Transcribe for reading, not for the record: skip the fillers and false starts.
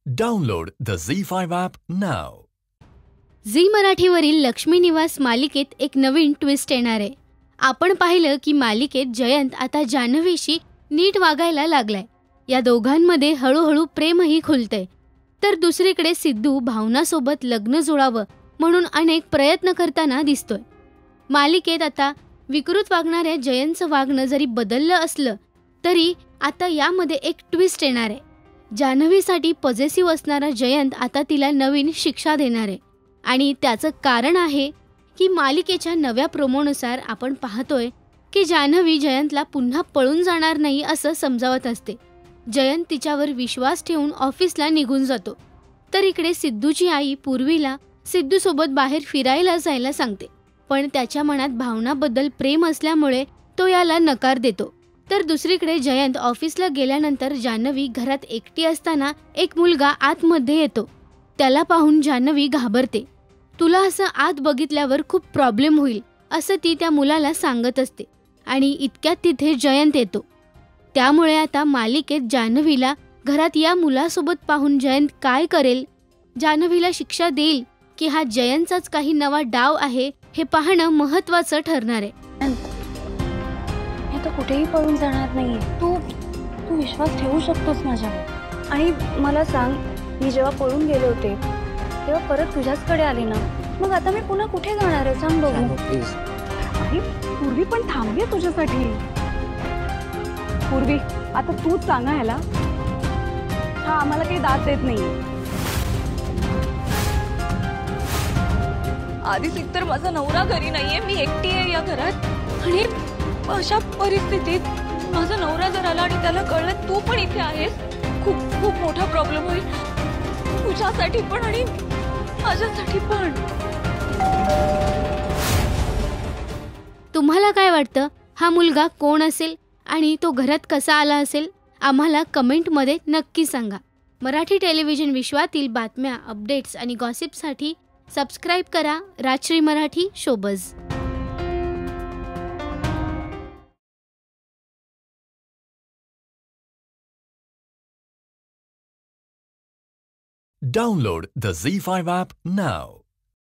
Download the Z5 app now. Zee मराठीवरील लक्ष्मी निवास मालिकेत एक नवीन ट्विस्ट येणार आहे. आपण पाहिलं की मालिकेत जयंत आता जान्हवीशी नीट वागायला लागलाय. या दोघांमध्ये हळूहळू प्रेमही खुलतंय. तर दुसरीकडे सिद्धू भावनासोबत लग्न जुळावं म्हणून अनेक प्रयत्न करताना दिसतोय. मालिकेत आता विकृत वागणाऱ्या जयंतचं वागणं जरी बदललं असलं तरी आता यामध्ये एक ट्विस्ट येणार आहे. जान्हवीसाठी पॉझिटिव्ह असणारा जयंत आता तिला नवीन शिक्षा देणार आहे. आणि त्याचं कारण आहे की मालिकेच्या नव्या प्रोमोनुसार आपण पाहतोय की जान्हवी जयंतला पुन्हा पळून जाणार नाही असं समजावत असते. जयंत तिच्यावर विश्वास ठेवून ऑफिसला निघून जातो. तर इकडे सिद्धूची आई पूर्वीला सिद्धूसोबत बाहेर फिरायला जायला सांगते. पण त्याच्या मनात भावनाबद्दल प्रेम असल्यामुळे तो याला नकार देतो. तर दुसरीकडे जयंत ऑफिसला गेल्यानंतर जान्हवी घरात एकटी असताना एक मुलगा आतमध्ये येतो. त्याला पाहून जान्हवी घाबरते. तुला असं आत बघितल्यावर खूप प्रॉब्लेम होईल असं ती त्या मुलाला सांगत असते. आणि इतक्यात तिथे जयंत येतो. त्यामुळे आता मालिकेत जान्हवीला घरात या मुलासोबत पाहून जयंत काय करेल, जान्हवीला शिक्षा देईल की हा जयंतचाच काही नवा डाव आहे हे पाहणं महत्त्वाचं ठरणार आहे. मी तर कुठेही पळून जाणार नाहीये. तू विश्वास ठेवू शकतोस माझ्यावर. आणि मला सांग, मी जेव्हा पळून गेले होते तेव्हा परत तुझ्याचकडे आले ना, मग आता मी पुन्हा कुठे जाणार आहे सांग बघू. आणि पूर्वी पण थांबली तुझ्यासाठी. पूर्वी आता तूच सांगा ह्याला, हा आम्हाला काही दाद देत नाही. आधीच एकतर माझा नवरा घरी नाहीये, मी एकटी आहे या घरात. आणि अशा परिस्थितीत माझा नवरा जर आला आणि त्याला कळलं तू पण इथे आहेस, खूप खूप मोठा प्रॉब्लेम होईल तुझ्यासाठी पण आणि माझ्यासाठी पण. तुम्हाला काय वाटतं, हा मुलगा कोण असेल आणि तो घरात कसा आला असेल? आम्हाला कमेंटमध्ये नक्की सांगा. मराठी टेलिव्हिजन विश्वातील बातम्या, अपडेट्स आणि गॉसिपसाठी सबस्क्राईब करा Rajshri Marathi showbiz. Download the Z5 app now.